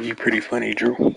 You're pretty funny, Drew.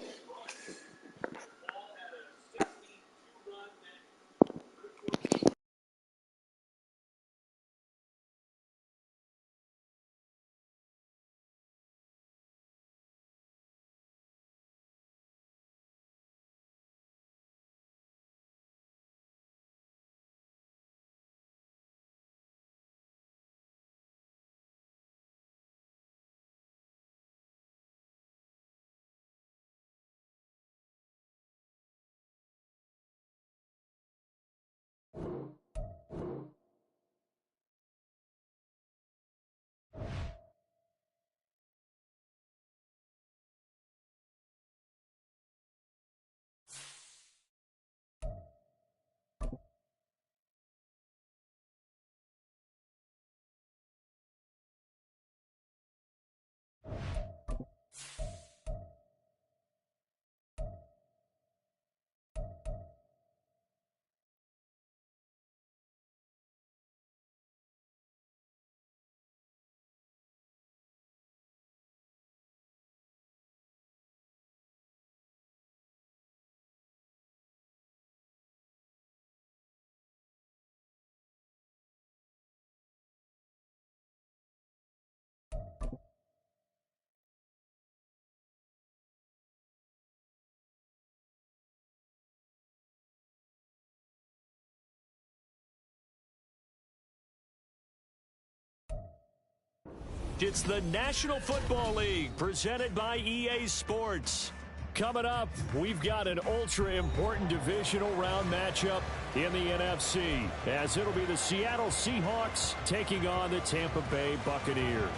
It's the National Football League presented by EA Sports. Coming up, we've got an ultra-important divisional round matchup in the NFC, as it'll be the Seattle Seahawks taking on the Tampa Bay Buccaneers.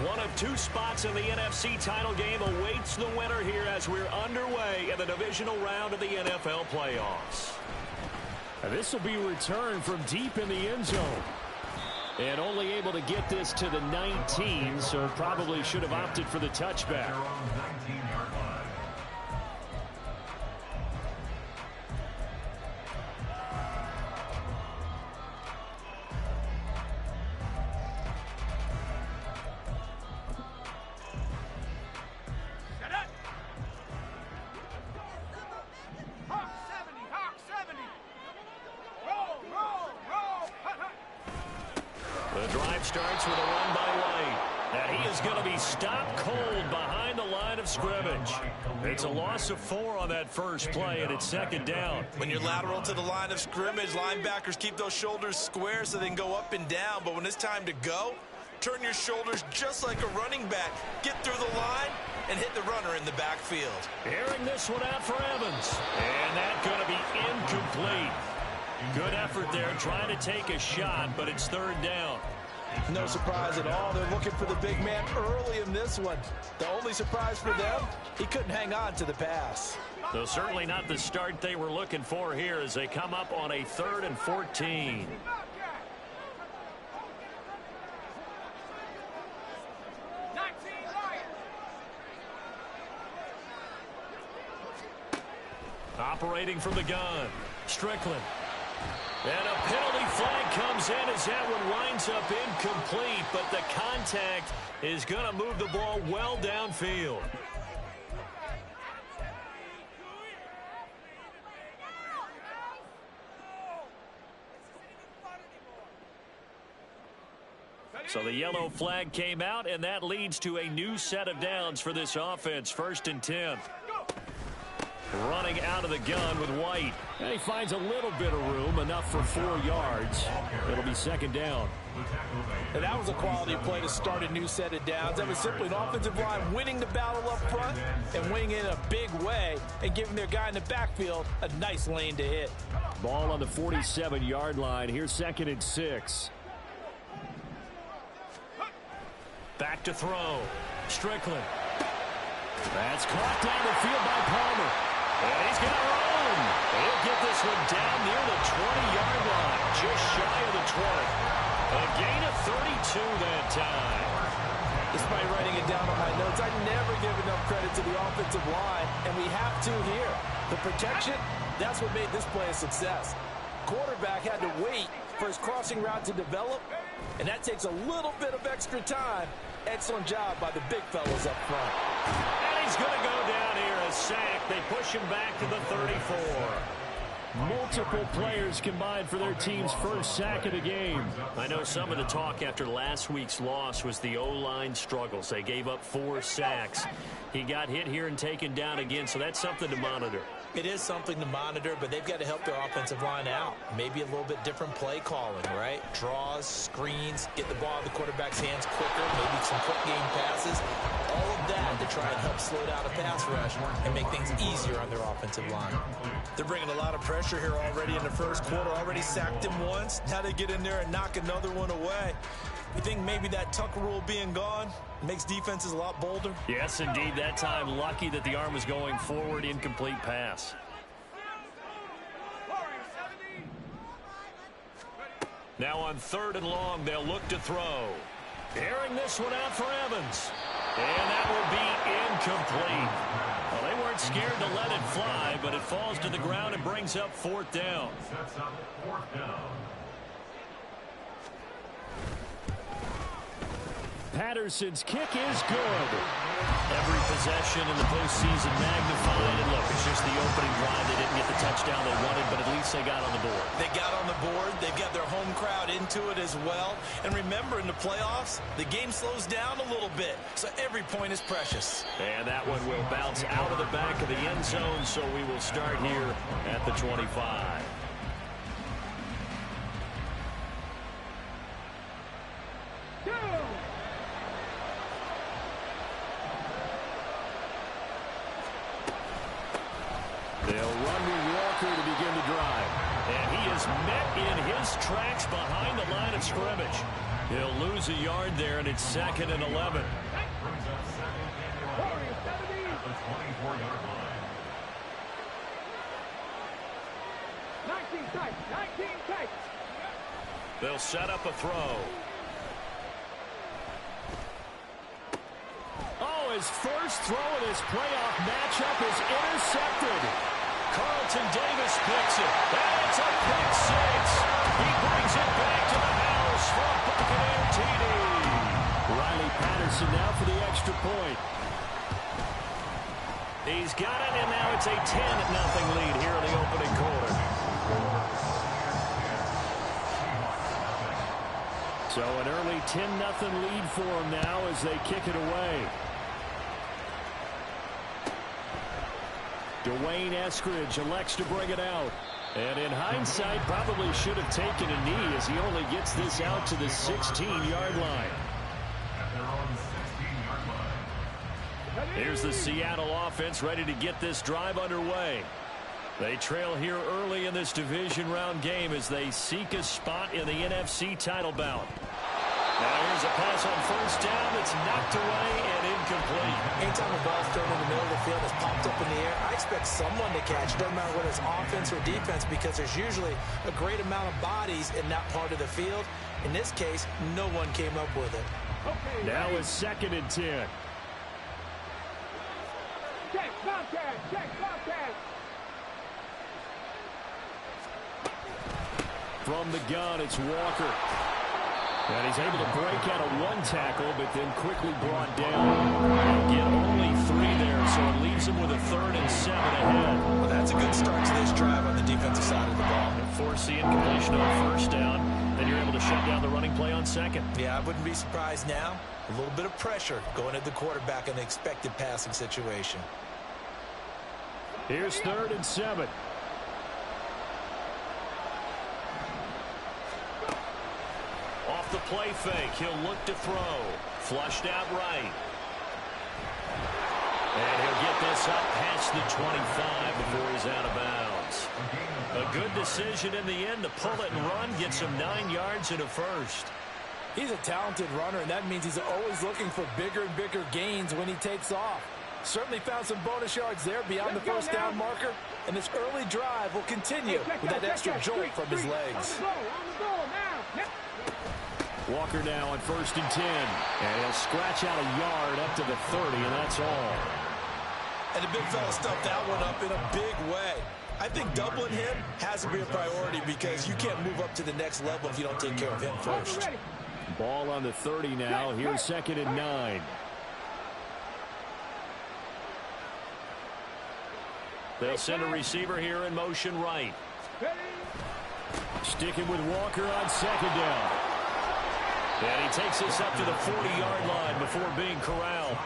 One of two spots in the NFC title game awaits the winner here as we're underway in the divisional round of the NFL playoffs. This will be returned from deep in the end zone. And only able to get this to the 19, so probably should have opted for the touchback. Starts with a run by White. And he is going to be stopped cold behind the line of scrimmage. It's a loss of 4 on that first play, and it's second down. When you're lateral to the line of scrimmage, linebackers keep those shoulders square so they can go up and down. But when it's time to go, turn your shoulders just like a running back. Get through the line and hit the runner in the backfield. Airing this one out for Evans. And that's going to be incomplete. Good effort there trying to take a shot, but it's third down. No surprise at all. They're looking for the big man early in this one. The only surprise for them, he couldn't hang on to the pass. So certainly not the start they were looking for here as they come up on a 3rd and 14. Operating from the gun, Strickland. And a penalty flag comes in as that one winds up incomplete, but the contact is going to move the ball well downfield. So the yellow flag came out, and that leads to a new set of downs for this offense. 1st and 10. Running out of the gun with White. And he finds a little bit of room, enough for 4 yards. It'll be second down. And that was a quality play to start a new set of downs. That was simply an offensive line winning the battle up front and winning it in a big way and giving their guy in the backfield a nice lane to hit. Ball on the 47-yard line. Here's 2nd and 6. Back to throw. Strickland. That's caught down the field by Palmer. And he's going to run. He'll get this one down near the 20-yard line, just shy of the 20. A gain of 32 that time. Despite writing it down on my notes, I never give enough credit to the offensive line, and we have to here. The protection, that's what made this play a success. Quarterback had to wait for his crossing route to develop, And that takes a little bit of extra time. Excellent job by the big fellas up front. And he's going to go down here as sacked. They push him back to the 34. Multiple players combined for their team's first sack of the game. I know some of the talk after last week's loss was the O-line struggles. They gave up 4 sacks. He got hit here and taken down again, so that's something to monitor. It is something to monitor, but they've got to help their offensive line out. Maybe a little bit different play calling, right? Draws, screens, get the ball in the quarterback's hands quicker, maybe some quick game passes. All of that to try and help slow down a pass rush and make things easier on their offensive line. They're bringing a lot of pressure here already in the first quarter. Already sacked him once. Now they get in there and knock another one away. You think maybe that tuck rule being gone makes defenses a lot bolder? Yes, indeed. That time, lucky that the arm was going forward. Incomplete pass. Now on 3rd and long, they'll look to throw. Airing this one out for Evans. And that will be incomplete. Well, they weren't scared to let it fly, but it falls to the ground and brings up 4th down. Patterson's kick is good. Every possession in the postseason magnified. And look, it's just the opening drive. They didn't get the touchdown they wanted, but at least they got on the board. They got on the board. They've got their home crowd into it as well. And remember, in the playoffs, the game slows down a little bit, so every point is precious. And that one will bounce out of the back of the end zone, so we will start here at the 25. They'll run with Walker to begin the drive. And he is met in his tracks behind the line of scrimmage. He'll lose a yard there, and it's 2nd and 11. They'll set up a throw. Oh, his first throw in his playoff matchup is intercepted. Carlton Davis picks it. And it's a pick 6. He brings it back to the house for a Buccaneer TD. Riley Patterson now for the extra point. He's got it, and now it's a 10-0 lead here in the opening quarter. So an early 10-0 lead for them now as they kick it away. Dwayne Eskridge elects to bring it out. And in hindsight, probably should have taken a knee as he only gets this out to the 16-yard line. Here's the Seattle offense ready to get this drive underway. They trail here early in this division round game as they seek a spot in the NFC title bout. Now here's a pass on 1st down that's knocked away and incomplete. Anytime a ball's thrown in the middle of the field that's popped up in the air, I expect someone to catch. It doesn't matter whether it's offense or defense, because there's usually a great amount of bodies in that part of the field. In this case, no one came up with it. Okay, now it's 2nd and 10. Check, Bobcat, check, Bobcat. From the gun, it's Walker. And he's able to break out of one tackle, but then quickly brought down. He'll get only 3 there, so it leaves him with a 3rd and 7 ahead. Well, that's a good start to this drive on the defensive side of the ball. Force the incompletion on 1st down, then you're able to shut down the running play on 2nd. Yeah, I wouldn't be surprised now. A little bit of pressure going at the quarterback in the expected passing situation. Here's 3rd and 7. Off the play fake, he'll look to throw. Flushed out right. And he'll get this up past the 25 before he's out of bounds. A good decision in the end to pull it and run, gets him 9 yards and a 1st. He's a talented runner, and that means he's always looking for bigger and bigger gains when he takes off. Certainly found some bonus yards there beyond the 1st down marker, and this early drive will continue with that extra jolt from his legs. Walker now on 1st and 10, and he'll scratch out a yard up to the 30, and that's all. And the big fella stuffed that one up in a big way. I think doubling him has to be a priority because you can't move up to the next level if you don't take care of him first. Ball on the 30 now. Here's 2nd and 9. They'll send a receiver here in motion right. Sticking with Walker on 2nd down. And he takes this up to the 40-yard line before being corralled.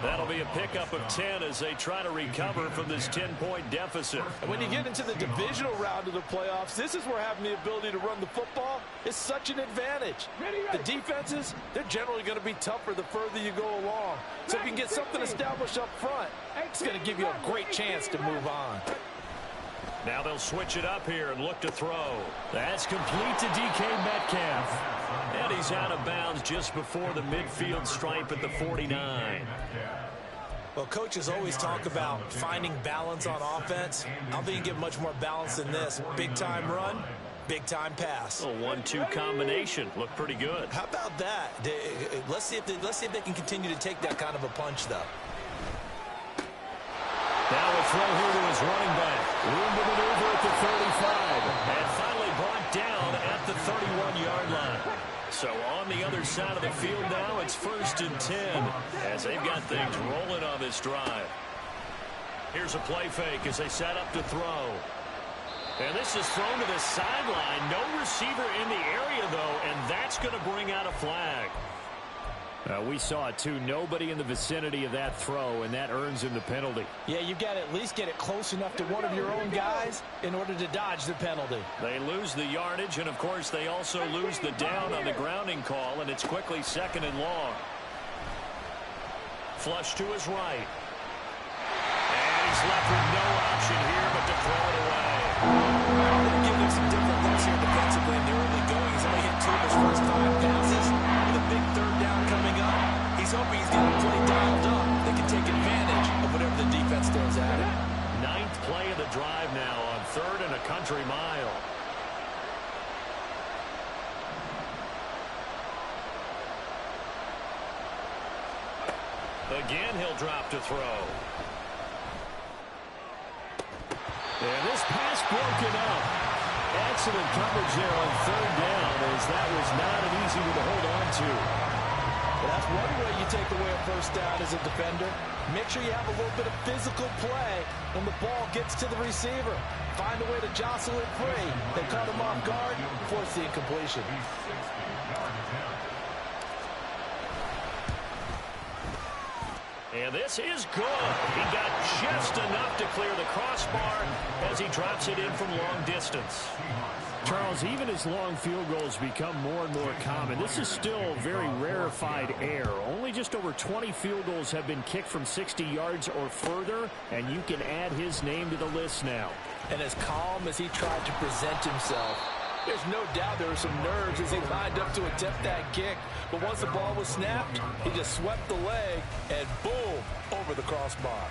That'll be a pickup of 10 as they try to recover from this 10-point deficit. And when you get into the divisional round of the playoffs, this is where having the ability to run the football is such an advantage. The defenses, they're generally going to be tougher the further you go along. So if you can get something established up front, it's going to give you a great chance to move on. Now they'll switch it up here and look to throw. That's complete to DK Metcalf. And he's out of bounds just before the midfield stripe at the 49. Well, coaches always talk about finding balance on offense. I don't think you get much more balance than this. Big-time run, big-time pass. A 1-2 combination. Looked pretty good. How about that? Let's see if they can continue to take that kind of a punch, though. Now a throw here to his running back. Room to maneuver at the 35. And finally brought down at the 31-yard line. So on the other side of the field now, it's 1st and 10 as they've got things rolling on this drive. Here's a play fake as they set up to throw. And this is thrown to the sideline. No receiver in the area, though, and that's going to bring out a flag. We saw it, too. Nobody in the vicinity of that throw, and that earns him the penalty. Yeah, you've got to at least get it close enough to one of your own guys in order to dodge the penalty. They lose the yardage, and, of course, they also lose the down on the grounding call, and it's quickly 2nd and long. Flush to his right. And he's left with no option here but to throw it away. They're giving some different looks here defensively in the early going. He's only hit 2 of his first 5 passes. With a big 3rd down coming up, he's hoping he's got a play dialed up that can take advantage of whatever the defense throws at him. 9th play of the drive now on 3rd and a country mile. Again, he'll drop to throw. And this pass broken up. Excellent coverage there on 3rd down, as that was not an easy one to hold on to. Well, that's one way you take away a 1st down as a defender. Make sure you have a little bit of physical play when the ball gets to the receiver. Find a way to jostle it free. They caught him off guard, force the incompletion. And this is good. He got just enough to clear the crossbar as he drops it in from long distance. Charles, even as long field goals become more and more common, this is still very rarefied air. Only just over 20 field goals have been kicked from 60 yards or further, and you can add his name to the list now. And as calm as he tried to present himself, there's no doubt there were some nerves as he lined up to attempt that kick. But once the ball was snapped, he just swept the leg and boom, over the crossbar.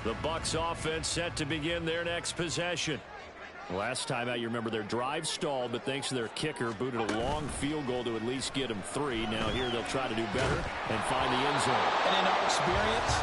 The Bucs offense set to begin their next possession. Last time out, you remember their drive stalled, but thanks to their kicker, booted a long field goal to at least get them 3. Now here they'll try to do better and find the end zone. And in our experience,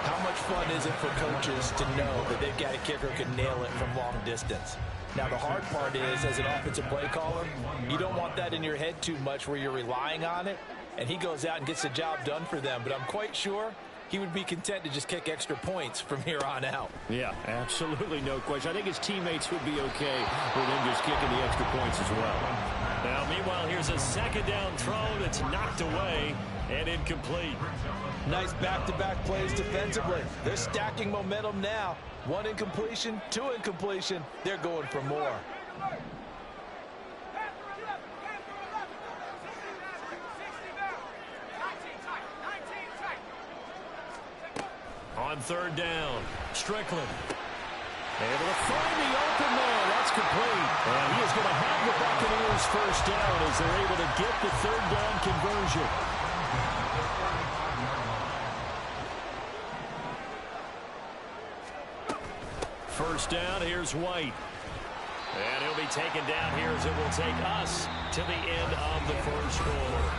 how much fun is it for coaches to know that they've got a kicker who can nail it from long distance? Now, the hard part is, as an offensive play caller, you don't want that in your head too much where you're relying on it, and he goes out and gets the job done for them. But I'm quite sure he would be content to just kick extra points from here on out. Yeah, absolutely no question. I think his teammates would be okay with him just kicking the extra points as well. Now, meanwhile, here's a 2nd down throw that's knocked away and incomplete. Nice back-to-back plays defensively. They're stacking momentum now. 1 incompletion, 2 incompletion. They're going for more. On 3rd down, Strickland. Able to find the open man. That's complete. And he is going to have the Buccaneers 1st down as they're able to get the 3rd down conversion. First down, here's White. And he'll be taken down here as it will take us to the end of the 1st quarter.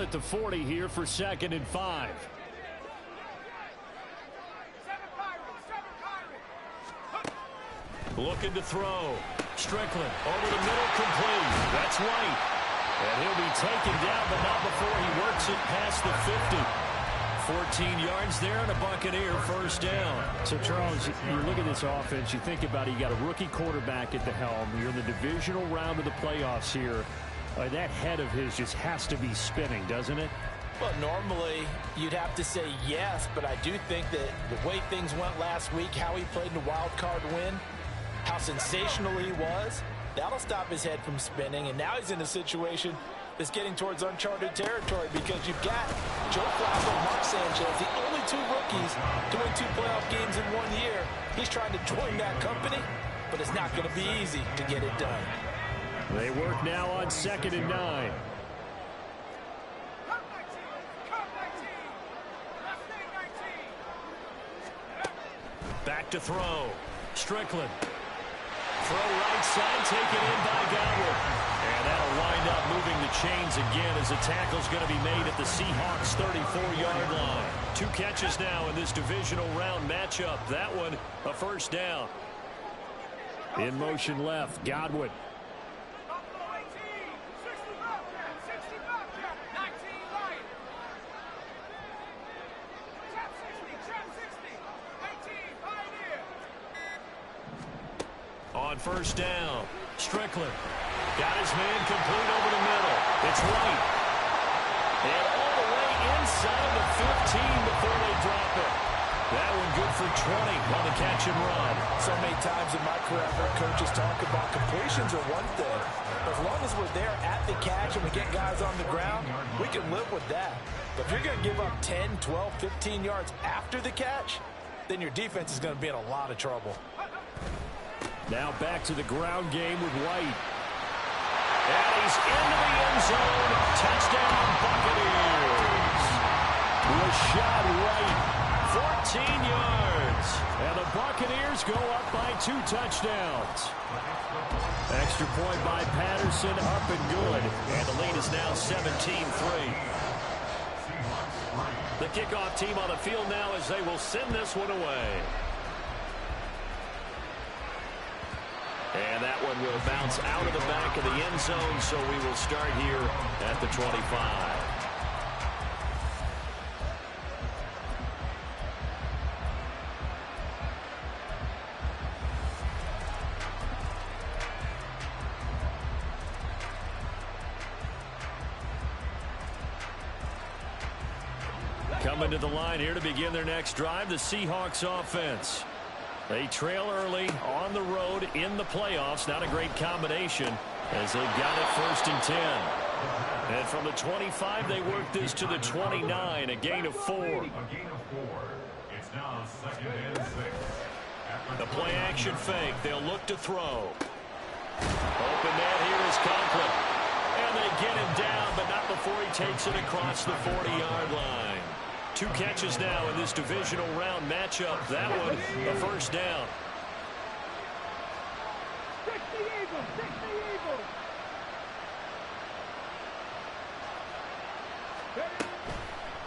ball at the 40 here for 2nd and 5. Looking to throw. Strickland over the middle, complete. That's White. And he'll be taken down, but not before he works it past the 50. 14 yards there and a Buccaneer first down. So, Charles, you look at this offense, you think about it, you got a rookie quarterback at the helm. You're in the divisional round of the playoffs here. That head of his just has to be spinning, doesn't it? Well, normally you'd have to say yes, but I do think that the way things went last week, how he played in the wild card win, how sensational he was, that'll stop his head from spinning. And now he's in a situation that's getting towards uncharted territory because you've got Joe Flacco and Mark Sanchez, the only 2 rookies to win 2 playoff games in 1 year. He's trying to join that company, but it's not going to be easy to get it done. They work now on 2nd and 9. Back to throw. Strickland. Throw right side, taken in by Godwin. And that'll wind up moving the chains again as the tackle's going to be made at the Seahawks' 34-yard line. 2 catches now in this divisional round matchup. That one, a first down. In motion left, Godwin. On first down, Strickland got his man complete over the middle. It's White. And all the way inside the 15 before they drop it. That one good for 20 on the catch and run. So many times in my career, I've heard coaches talk about completions are one thing. As long as we're there at the catch and we get guys on the ground, we can live with that. But if you're going to give up 10, 12, 15 yards after the catch, then your defense is going to be in a lot of trouble. Now back to the ground game with White. And he's into the end zone. Touchdown, Buccaneers. Rashad White, 14 yards. And the Buccaneers go up by 2 touchdowns. Extra point by Patterson, up and good. And the lead is now 17-3. The kickoff team on the field now as they will send this one away. And that one will bounce out of the back of the end zone, so we will start here at the 25. Coming to the line here to begin their next drive, the Seahawks offense. They trail early on the road in the playoffs. Not a great combination as they've got it 1st and 10. And from the 25, they work this to the 29, a gain of 4. It's now 2nd and 6. The play action fake. They'll look to throw. Open net here is Conklin. And they get him down, but not before he takes it across the 40-yard line. 2 catches now in this divisional round matchup. That one, a first down. Stick the Eagles! Stick the Eagles!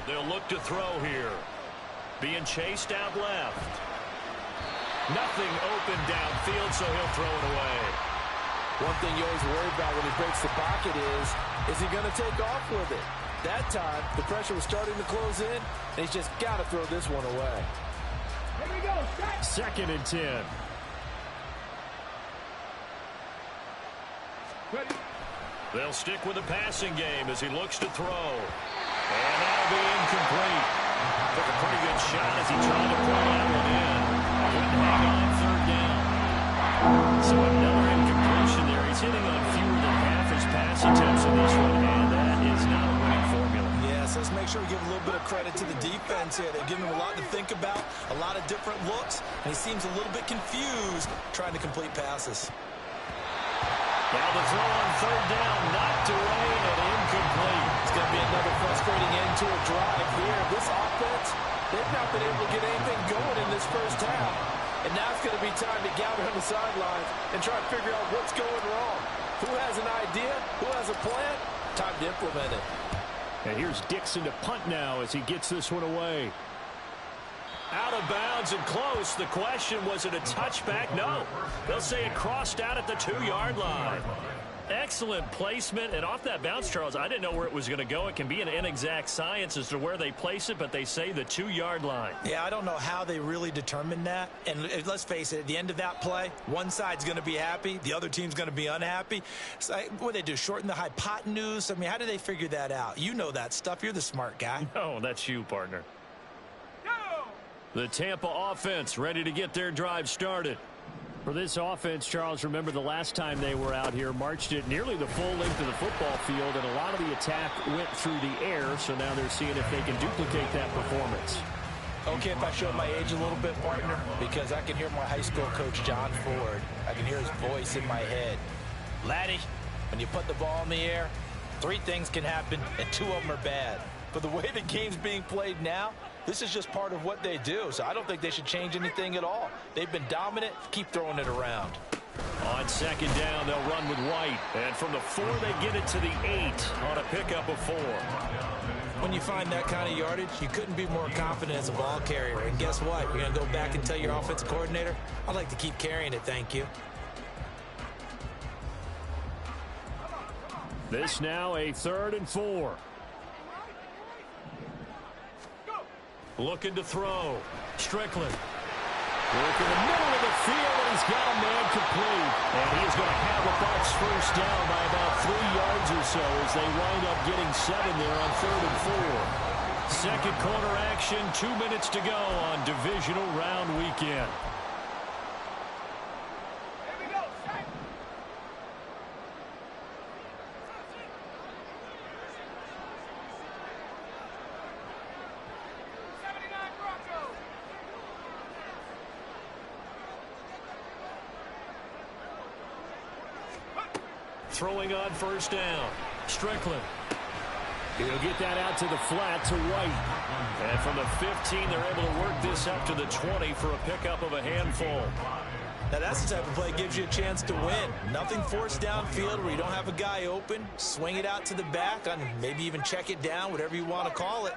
They'll look to throw here. Being chased out left. Nothing open downfield, so he'll throw it away. One thing you always worry about when he breaks the pocket is he going to take off with it? That time, the pressure was starting to close in, and he's just got to throw this one away. Here we go, set! 2nd and 10. Ready? They'll stick with the passing game as he looks to throw. And that'll be incomplete. Took a pretty good shot as he tried to pull that one in. Couldn't hang on 3rd down. So another incompletion there. He's hitting on fewer than half his pass attempts in this one, and that is not a winning formula. Yes, let's make sure we give a little bit of credit to the defense here. They're giving him a lot to think about, a lot of different looks, and he seems a little bit confused trying to complete passes. Now the throw on 3rd down, knocked away and incomplete. It's going to be another frustrating end to a drive here. This offense, they've not been able to get anything going in this first half. And now it's going to be time to gather on the sidelines and try to figure out what's going wrong. Who has an idea? Who has a plan? Time to implement it. And here's Dixon to punt now as he gets this one away. Out of bounds and close. The question, was it a touchback? No. They'll say it crossed out at the 2-yard line. Excellent placement, and off that bounce, Charles, I didn't know where it was going to go. It can be an inexact science as to where they place it, but they say the 2-yard line. Yeah, I don't know how they really determined that. And let's face it, at the end of that play, one side's going to be happy, the other team's going to be unhappy. It's like, what do they do, shorten the hypotenuse? I mean, how do they figure that out? You know that stuff. You're the smart guy. No, that's you, partner. The Tampa offense ready to get their drive started. For this offense, Charles, remember the last time they were out here, marched it nearly the full length of the football field, and a lot of the attack went through the air, so now they're seeing if they can duplicate that performance. Okay, if I show my age a little bit, partner, because I can hear my high school coach, John Ford. I can hear his voice in my head. Laddie, when you put the ball in the air, 3 things can happen, and 2 of them are bad. But the way the game's being played now, this is just part of what they do, so I don't think they should change anything at all. They've been dominant. Keep throwing it around. On second down, they'll run with White. And from the 4, they get it to the 8 on a pickup of 4. When you find that kind of yardage, you couldn't be more confident as a ball carrier. And guess what? You're going to go back and tell your offensive coordinator, I'd like to keep carrying it, thank you. This now a 3rd and 4. Looking to throw. Strickland. Work in the middle of the field, and he's got a man complete. And he's going to have the Bucs first down by about 3 yards or so as they wind up getting 7 there on 3rd and 4. Second quarter action, 2 minutes to go on Divisional Round weekend. Throwing on first down. Strickland. He'll get that out to the flat to White. And from the 15, they're able to work this up to the 20 for a pickup of a handful. Now that's the type of play that gives you a chance to win. Nothing forced downfield where you don't have a guy open. Swing it out to the back, and maybe even check it down, whatever you want to call it.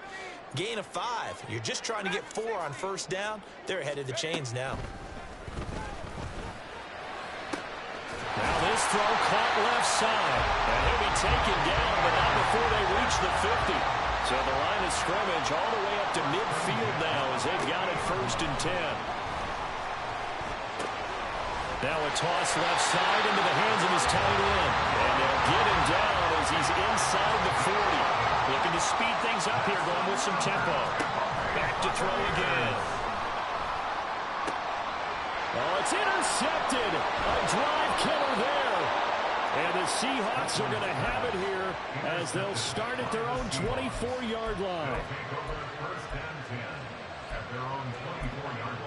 Gain of 5. You're just trying to get 4 on first down. They're ahead of the chains now. Now this throw caught left side. And he'll be taken down, but not before they reach the 50. So the line of scrimmage all the way up to midfield now as they've got it 1st and 10. Now a toss left side into the hands of his tight end. And they'll get him down as he's inside the 40. Looking to speed things up here, going with some tempo. Back to throw again. Oh, it's intercepted. A drive killer there. And the Seahawks are going to have it here as they'll start at their own 24-yard line. First and 10 at their own 24-yard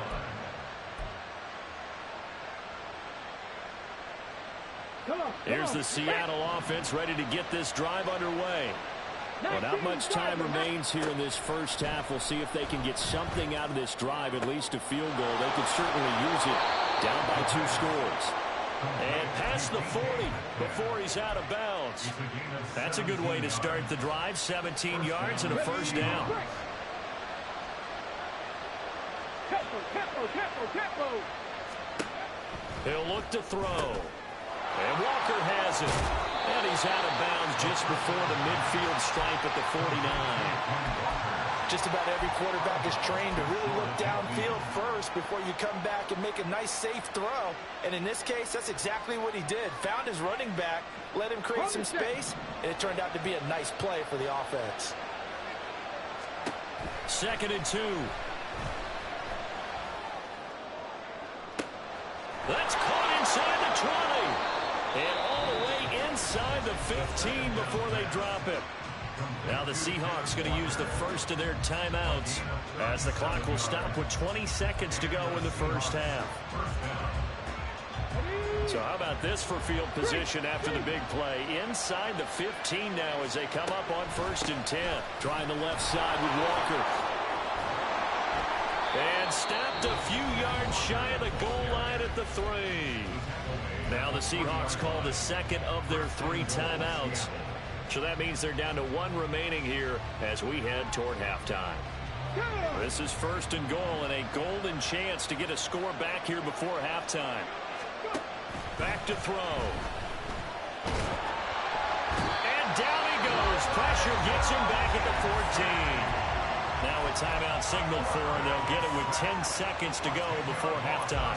line. Here's the Seattle offense ready to get this drive underway. Well, not much time remains here in this first half. We'll see if they can get something out of this drive, at least a field goal. They could certainly use it. Down by 2 scores. And past the 40 before he's out of bounds. That's a good way to start the drive. 17 yards and a first down. He'll look to throw. And Walker has it. And he's out of bounds just before the midfield stripe at the 49. Just about every quarterback is trained to really look downfield first before you come back and make a nice, safe throw. And in this case, that's exactly what he did. Found his running back, let him create some space, and it turned out to be a nice play for the offense. 2nd and 2. That's caught inside the 20. And all the way inside the 15 before they drop it. Now the Seahawks going to use the first of their timeouts as the clock will stop with 20 seconds to go in the first half. So how about this for field position after the big play? Inside the 15 now as they come up on 1st and 10. Trying the left side with Walker. And stopped a few yards shy of the goal line at the 3. Now the Seahawks call the second of their 3 timeouts. So that means they're down to 1 remaining here as we head toward halftime. This is 1st and goal and a golden chance to get a score back here before halftime. Back to throw. And down he goes. Pressure gets him back at the 14. Now a timeout signal for, and they'll get it with 10 seconds to go before halftime.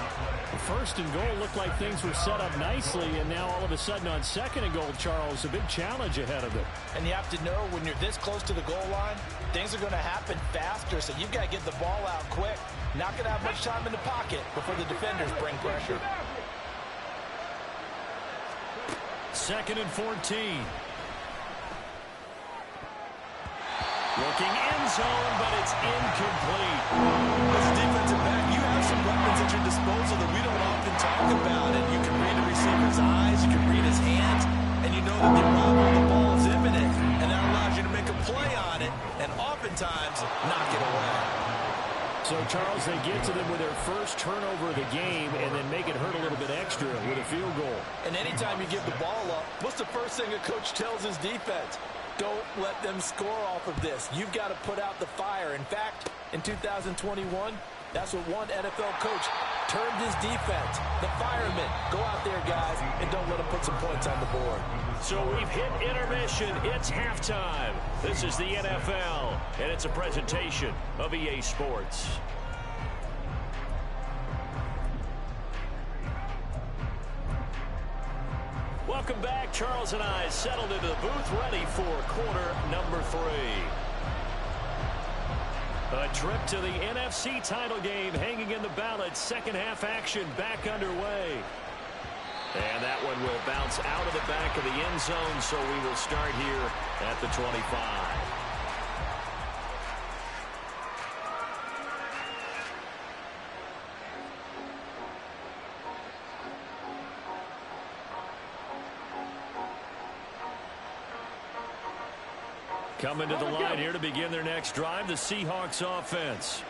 1st and goal looked like things were set up nicely, and now all of a sudden on 2nd and goal, Charles, a big challenge ahead of them. And you have to know when you're this close to the goal line, things are going to happen faster, so you've got to get the ball out quick. Not going to have much time in the pocket before the defenders bring pressure. 2nd and 14. Looking end zone, but it's incomplete. As a defensive back, you have some weapons at your disposal that we don't often talk about. And you can read a receiver's eyes, you can read his hands, and you know that the arrival of the ball is imminent. And that allows you to make a play on it, and oftentimes knock it away. So, Charles, they get to them with their first turnover of the game and then make it hurt a little bit extra with a field goal. And anytime you give the ball up, what's the first thing a coach tells his defense? Don't let them score off of this. You've got to put out the fire. In fact, in 2021, that's what one NFL coach termed his defense. The firemen. Go out there, guys, and don't let them put some points on the board. So we've hit intermission. It's halftime. This is the NFL, and it's a presentation of EA Sports. Welcome back. Charles and I settled into the booth, ready for quarter number 3. A trip to the NFC title game hanging in the balance. Second half action back underway. And that one will bounce out of the back of the end zone, so we will start here at the 25. Coming to the line here to begin their next drive, the Seahawks offense.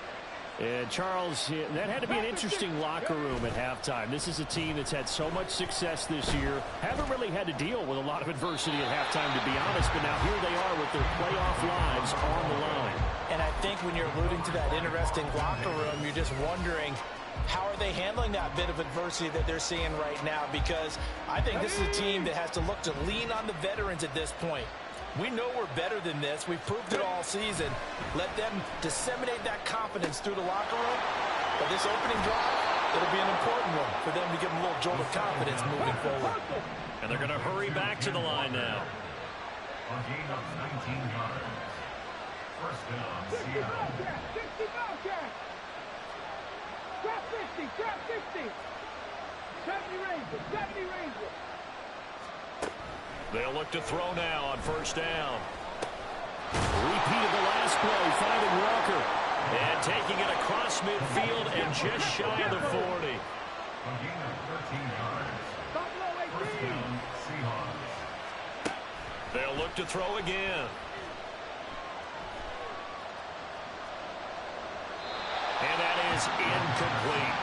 And, Charles, that had to be an interesting locker room at halftime. This is a team that's had so much success this year. Haven't really had to deal with a lot of adversity at halftime, to be honest. But now here they are with their playoff lives on the line. And I think when you're alluding to that interesting locker room, you're just wondering, how are they handling that bit of adversity that they're seeing right now? Because I think this is a team that has to look to lean on the veterans at this point. We know we're better than this. We've proved it all season. Let them disseminate that confidence through the locker room. But this opening drive, it'll be an important one for them to give them a little jolt of confidence moving forward. And they're going to hurry back to the line now. A gain of 19 yards. First down, Seattle. 60 Bobcat. Drop 50, drop 50. 70 Rangers. They'll look to throw now on first down. Repeat of the last play, finding Walker. And taking it across midfield and just shy of the 40. A gain of 13 yards. First down, Seahawks. They'll look to throw again. And that is incomplete.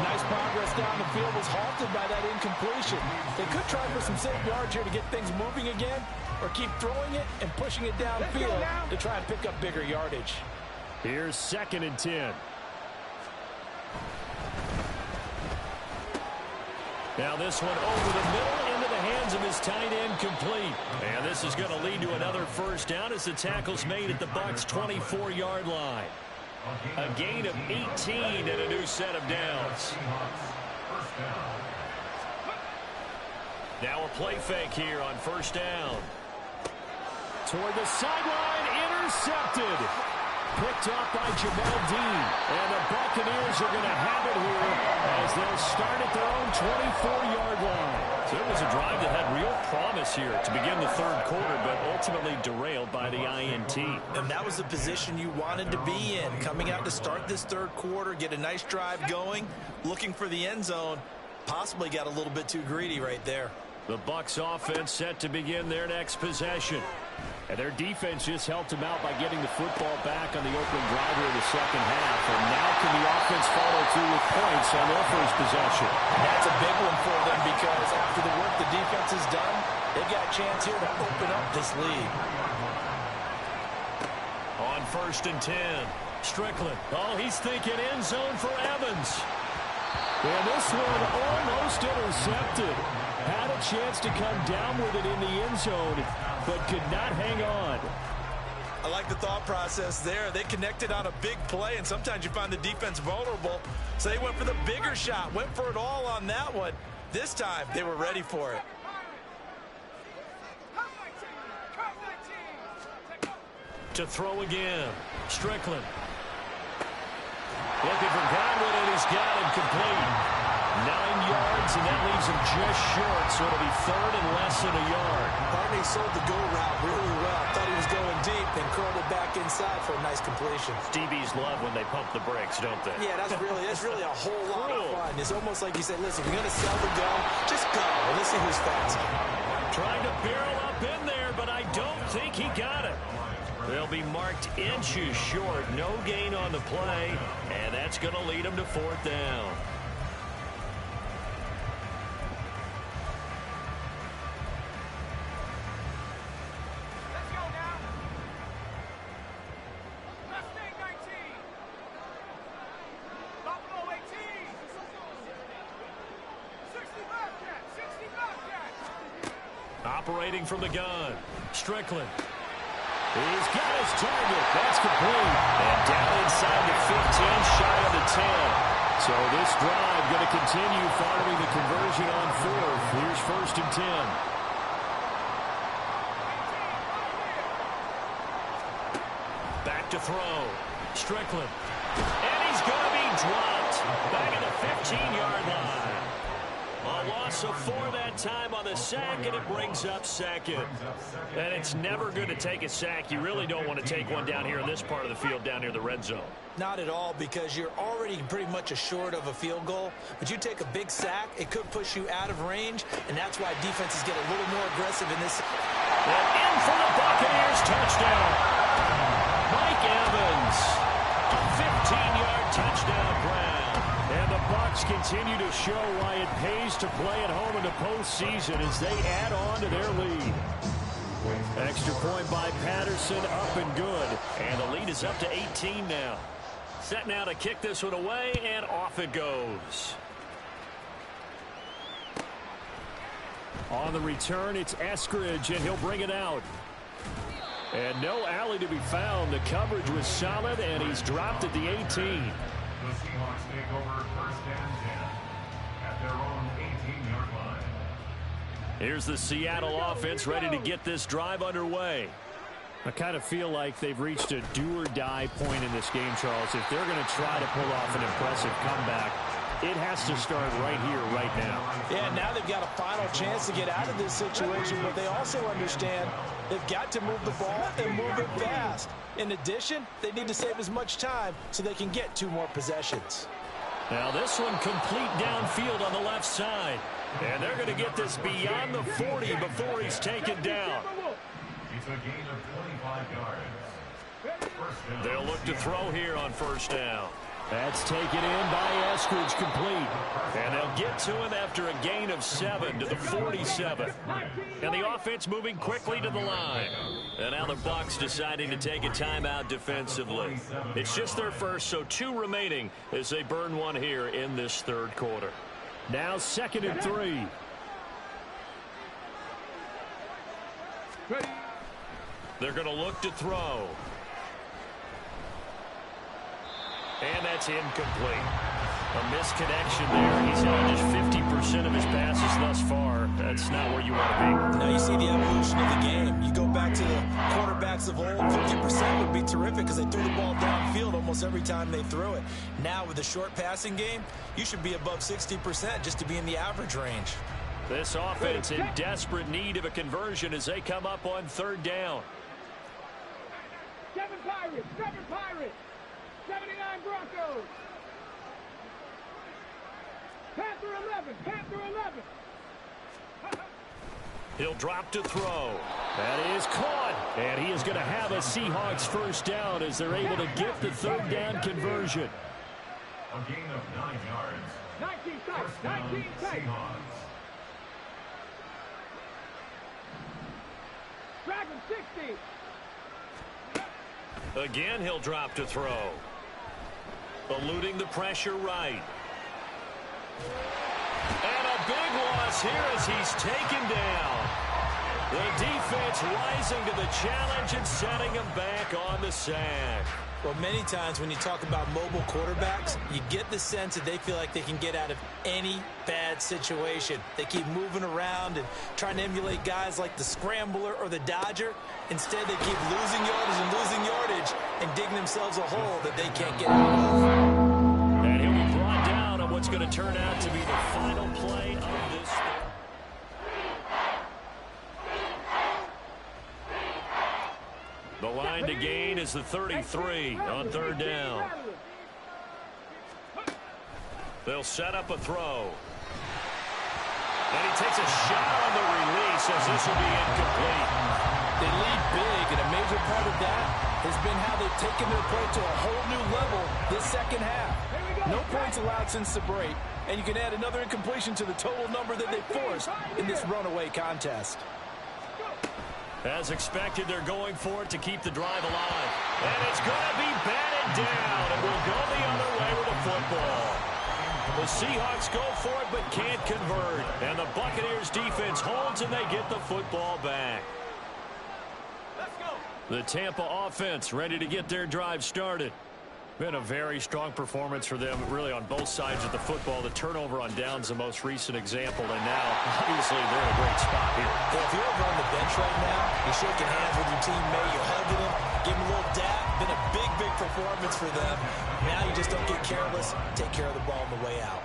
Nice progress down the field, was halted by that incompletion. They could try for some safe yards here to get things moving again, or keep throwing it and pushing it downfield to try and pick up bigger yardage. Here's 2nd and 10. Now this one over the middle into the hands of his tight end, complete. And this is going to lead to another first down as the tackle's made at the Bucs' 24-yard line. A gain of 18 and a new set of downs. Now a play fake here on first down. Toward the sideline, intercepted. Picked off by Jamel Dean. And the Buccaneers are going to have it here as they'll start at their own 24-yard line. So it was a drive that had real promise here to begin the third quarter, but ultimately derailed by the INT. And that was the position you wanted to be in. Coming out to start this third quarter, get a nice drive going, looking for the end zone. Possibly got a little bit too greedy right there. The Bucs offense set to begin their next possession. And their defense just helped them out by getting the football back on the opening drive of the second half. And now can the offense follow through with points on their first possession? That's a big one for them because after the work the defense has done, They've got a chance here to open up this lead. On 1st and 10, Strickland. Oh, he's thinking end zone for Evans. And this one almost intercepted. Had a chance to come down with it in the end zone, but could not hang on. I like the thought process there. They connected on a big play, and sometimes you find the defense vulnerable. So they went for the bigger shot, went for it all on that one. This time, they were ready for it. To throw again, Strickland. Looking for Godwin, and he's got him complete. 9 yards, and that leaves him just short, so it'll be 3rd and less than a yard. Barney sold the go route really well. Thought he was going deep and curled it back inside for a nice completion. DBs love when they pump the brakes, don't they? Yeah, that's really a whole lot of fun. It's almost like you said, listen, we're going to sell the go. Just go. And let's see who's fast. Trying to barrel up in there, but I don't think he got it. They'll be marked inches short. No gain on the play, and that's going to lead them to 4th down. Operating from the gun, Strickland. He's got his target. That's complete. And down inside the 15, shy of the 10. So this drive going to continue following the conversion on 4th. Here's 1st and 10. Back to throw. Strickland. And he's going to be dropped. Back at the 15-yard line. A loss of 4 that time on the sack, and it brings up 2nd. And it's never good to take a sack. You really don't want to take one down here in this part of the field, down near the red zone. Not at all, because you're already pretty much assured of a field goal. But you take a big sack, it could push you out of range, and that's why defenses get a little more aggressive in this. And in for the Buccaneers, touchdown. Mike Evans, a 15-yard touchdown grab. And the Bucs continue to show why it pays to play at home in the postseason as they add on to their lead. Extra point by Patterson, up and good. And the lead is up to 18 now. Set now to kick this one away, and off it goes. On the return, it's Eskridge, and he'll bring it out. And no alley to be found. The coverage was solid, and he's dropped at the 18. The Seahawks take over 1st and 10 at their own 18-yard line. Here's the Seattle offense ready to get this drive underway. I kind of feel like they've reached a do-or-die point in this game, Charles. If they're going to try to pull off an impressive comeback, it has to start right here, right now. Yeah, now they've got a final chance to get out of this situation, but they also understand they've got to move the ball and move it fast. In addition, they need to save as much time so they can get 2 more possessions. Now this one complete downfield on the left side. And they're going to get this beyond the 40 before he's taken down. It's a gain of 25 yards. First down. They'll look to throw here on 1st down. That's taken in by Eskridge, complete. And they'll get to him after a gain of 7 to the 47. And the offense moving quickly to the line. And now the Bucs deciding to take a timeout defensively. It's just their first, so 2 remaining as they burn one here in this 3rd quarter. Now 2nd and 3. They're going to look to throw. And that's incomplete. A misconnection there. He's had just 50% of his passes thus far. That's not where you want to be. Now you see the evolution of the game. You go back to the quarterbacks of old, 50% would be terrific because they threw the ball downfield almost every time they threw it. Now with the short passing game, you should be above 60% just to be in the average range. This offense in desperate need of a conversion as they come up on 3rd down. 7 Pirates, 7 Pirates, 79 Broncos. Panther 11, Panther 11. He'll drop to throw. That is caught. And he is going to have a Seahawks 1st down as they're able to get the 3rd down conversion. A gain of 9 yards. 19 tight, First down, 19 tight. Seahawks. Drag him 60. Again, he'll drop to throw. Eluding the pressure right. And a big loss here as he's taken down. The defense rising to the challenge and setting him back on the sack. Well, many times when you talk about mobile quarterbacks, you get the sense that they feel like they can get out of any bad situation. They keep moving around and trying to emulate guys like the Scrambler or the Dodger. Instead, they keep losing yardage and losing yardage and digging themselves a hole that they can't get out of. And he'll be brought down on what's going to turn out to be the final play of this. The line to gain is the 33 on third down. They'll set up a throw. And he takes a shot on the release as this will be incomplete. They lead big, and a major part of that has been how they've taken their play to a whole new level this second half. No points allowed since the break, and you can add another incompletion to the total number that they forced in this runaway contest. As expected, they're going for it to keep the drive alive. And it's going to be batted down. It will go the other way with the football. The Seahawks go for it but can't convert. And the Buccaneers defense holds and they get the football back. The Tampa offense ready to get their drive started. Been a very strong performance for them, really, on both sides of the football. The turnover on downs, the most recent example, and now, obviously, they're in a great spot here. Well, if you're over on the bench right now, you're shaking hands with your teammate, you're hugging him, giving him a little dab. Been a big, big performance for them. Now you just don't get careless. Take care of the ball on the way out.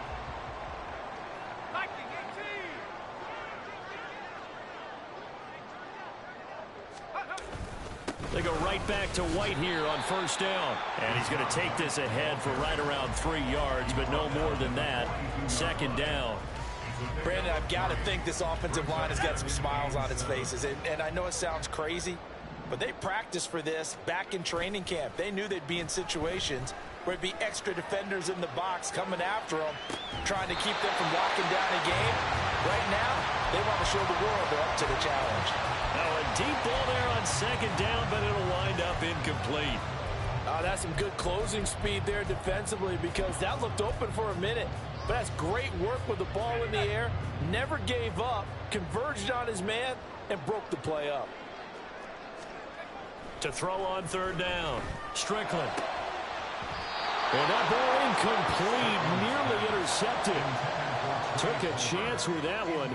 They go right back to White here on first down. And he's going to take this ahead for right around 3 yards, but no more than that. Second down. Brandon, I've got to think this offensive line has got some smiles on its faces. And I know it sounds crazy, but they practiced for this back in training camp. They knew they'd be in situations where it'd be extra defenders in the box coming after them, trying to keep them from locking down a game. Right now, they want to show the world they're up to the challenge. Now a deep ball there on second down, but it'll wind up incomplete. That's some good closing speed there defensively, because that looked open for a minute. But that's great work with the ball in the air. Never gave up, converged on his man, and broke the play up. To throw on third down, Strickland. And that ball incomplete, nearly intercepted. Took a chance with that one.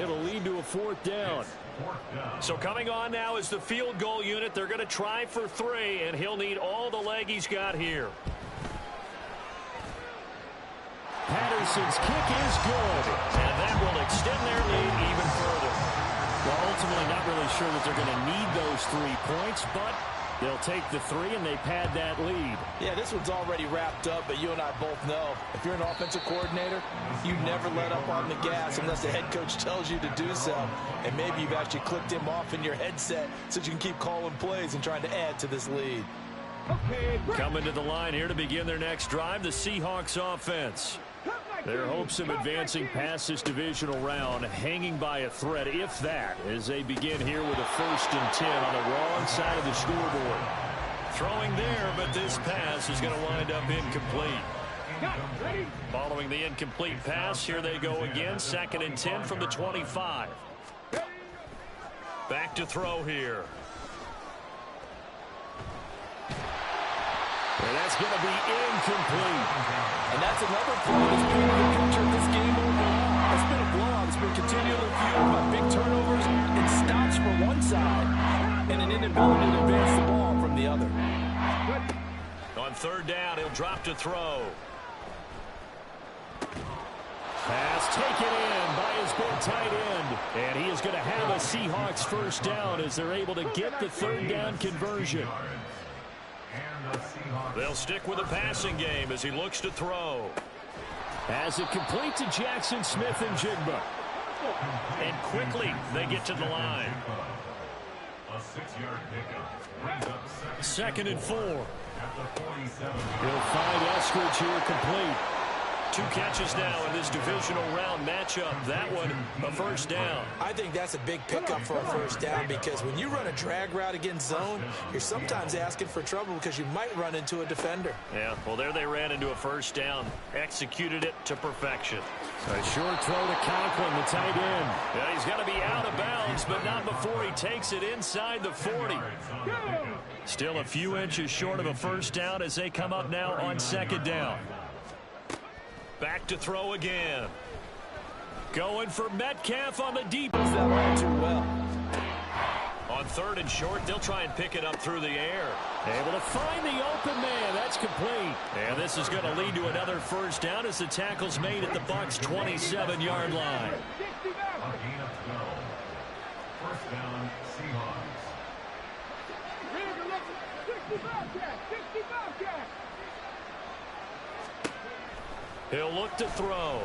It'll lead to a fourth down. So coming on now is the field goal unit. They're going to try for 3, and he'll need all the leg he's got here. Patterson's kick is good, and that will extend their lead even further. Well, ultimately not really sure that they're going to need those 3 points, but they'll take the 3 and they pad that lead. Yeah, this one's already wrapped up, but you and I both know if you're an offensive coordinator, you never let up on the gas unless the head coach tells you to do so. And maybe you've actually clicked him off in your headset so you can keep calling plays and trying to add to this lead. Coming to the line here to begin their next drive, the Seahawks offense. Their hopes of advancing past this divisional round hanging by a thread, if that, as they begin here with a 1st and 10 on the wrong side of the scoreboard. Throwing there, but this pass is going to wind up incomplete. Following the incomplete pass, here they go again, 2nd and 10 from the 25. Back to throw here. And that's going to be incomplete. And that's another play that's been a good picture of this game overall. It's been a blowout. It's been continually fueled by big turnovers and stops from one side and an inability to advance the ball from the other. On third down, he'll drop to throw. Pass taken in by his big tight end. And he is going to have a Seahawks first down as they're able to get the 3rd down conversion. They'll stick with the passing game as he looks to throw. As it complete to Jackson Smith and Jigba. And quickly they get to the line. A 6-yard pickup. 2nd and 4. He'll find Eskridge here complete. 2 catches now in this divisional round matchup. That one, a first down. I think that's a big pickup for a first down because when you run a drag route against zone, you're sometimes asking for trouble because you might run into a defender. Yeah, well, there they ran into a first down. Executed it to perfection. A short throw to Conklin, the tight end. Yeah, he's got to be out of bounds, but not before he takes it inside the 40. Still a few inches short of a first down as they come up now on second down. Back to throw again. Going for Metcalf on the deep. Does that all too well. On third and short, they'll try and pick it up through the air. Able to find the open man. That's complete. And this is going to lead to another first down as the tackle's made at the Bucs' 27-yard line. A gain of 12. First down, Seahawks. 60 Bobcats, 60 Bobcats. He'll look to throw.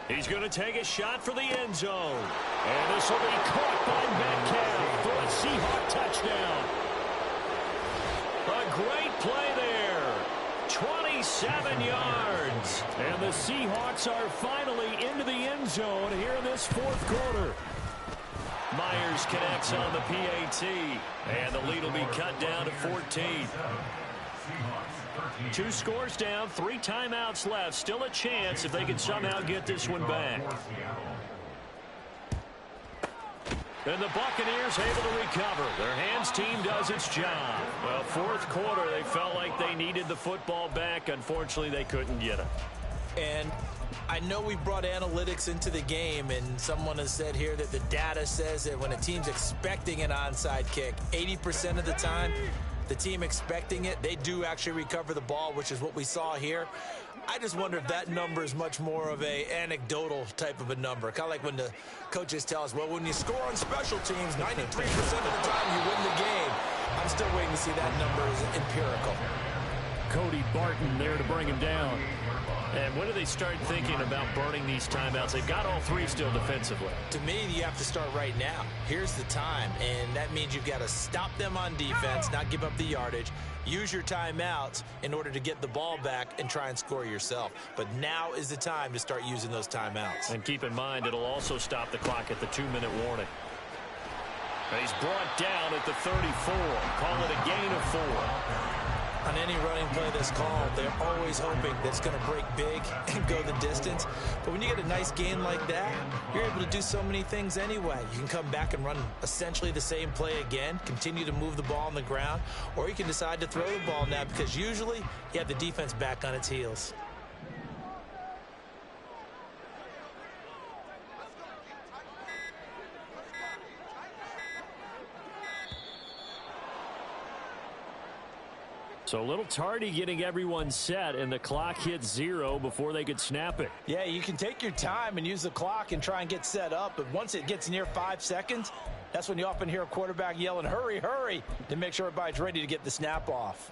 He's going to take a shot for the end zone. And this will be caught by Metcalf for a Seahawk touchdown. A great play there. 27 yards. And the Seahawks are finally into the end zone here in this fourth quarter. Myers connects on the PAT. And the lead will be cut down to 14. 2 scores down, 3 timeouts left. Still a chance if they can somehow get this one back. And the Buccaneers able to recover. Their hands team does its job. Well, fourth quarter, they felt like they needed the football back. Unfortunately, they couldn't get it. And I know we brought analytics into the game, and someone has said here that the data says that when a team's expecting an onside kick, 80% of the time, the team expecting it, they do actually recover the ball, which is what we saw here. I just wonder if that number is much more of a anecdotal type of a number. Kind of like when the coaches tell us, well, when you score on special teams, 93% of the time you win the game. I'm still waiting to see that number is empirical. Cody Barton there to bring him down. And when do they start thinking about burning these timeouts? They've got all 3 still defensively. To me, you have to start right now. Here's the time, and that means you've got to stop them on defense, not give up the yardage, use your timeouts in order to get the ball back and try and score yourself. But now is the time to start using those timeouts. And keep in mind, it'll also stop the clock at the 2-minute warning. And he's brought down at the 34. Call it a gain of 4. On any running play that's called, they're always hoping that it's going to break big and go the distance. But when you get a nice gain like that, you're able to do so many things anyway. You can come back and run essentially the same play again, continue to move the ball on the ground, or you can decide to throw the ball now because usually you have the defense back on its heels. So a little tardy getting everyone set, and the clock hit 0 before they could snap it. Yeah, you can take your time and use the clock and try and get set up, but once it gets near 5 seconds, that's when you often hear a quarterback yelling, hurry, hurry, to make sure everybody's ready to get the snap off.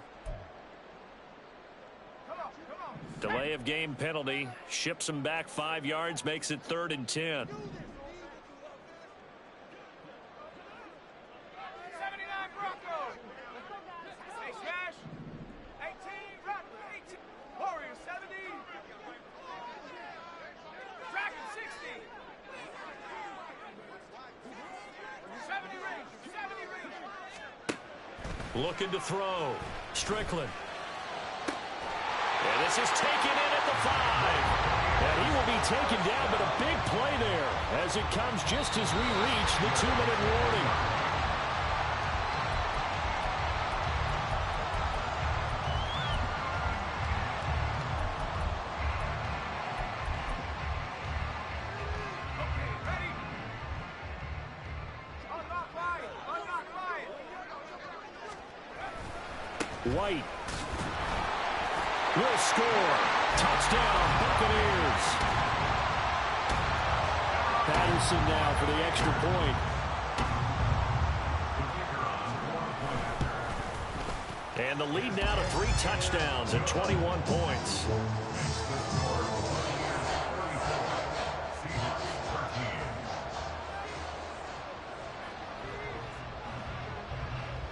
Delay of game penalty. Ships them back 5 yards, makes it 3rd and 10. Looking to throw. Strickland. And this is taken in at the 5. And he will be taken down, but a big play there as it comes just as we reach the 2-minute warning. White will score. Touchdown, Buccaneers. Patterson now for the extra point. And the lead now to 3 touchdowns and 21 points.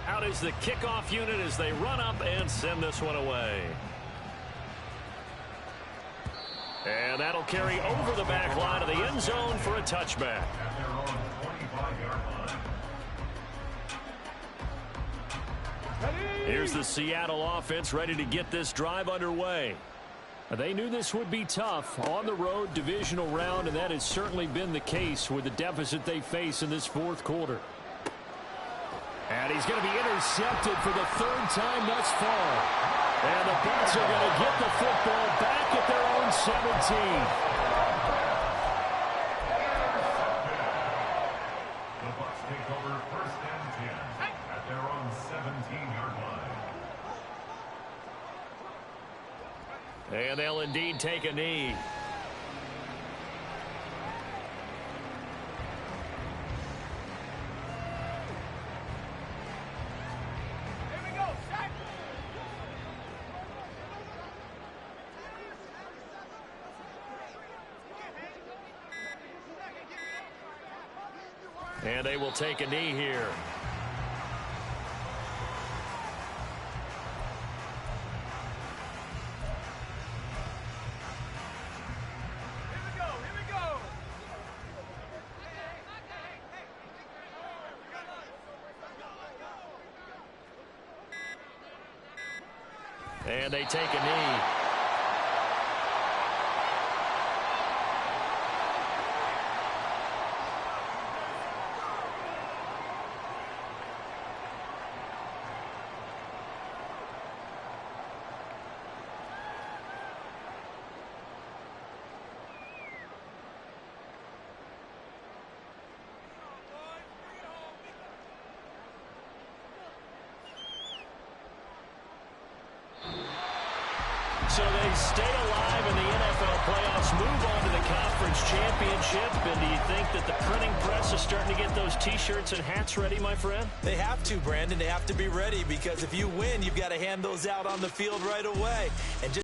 Out is the kickoff unit as they run up and send this one away. And that'll carry over the back line of the end zone for a touchback. At their own 25-yard line. Here's the Seattle offense ready to get this drive underway. They knew this would be tough on the road, divisional round, and that has certainly been the case with the deficit they face in this fourth quarter. And he's going to be intercepted for the third time thus far. And the Bucs are going to get the football back at their own 17. The Bucs take over 1st and 10 at their own 17-yard line. And they'll indeed take a knee. And they will take a knee here. And they take a knee. So they stay alive in the NFL playoffs, move on to the conference championship. And do you think that the printing press is starting to get those T-shirts and hats ready, my friend? They have to, Brandon. They have to be ready because if you win, you've got to hand those out on the field right away. And just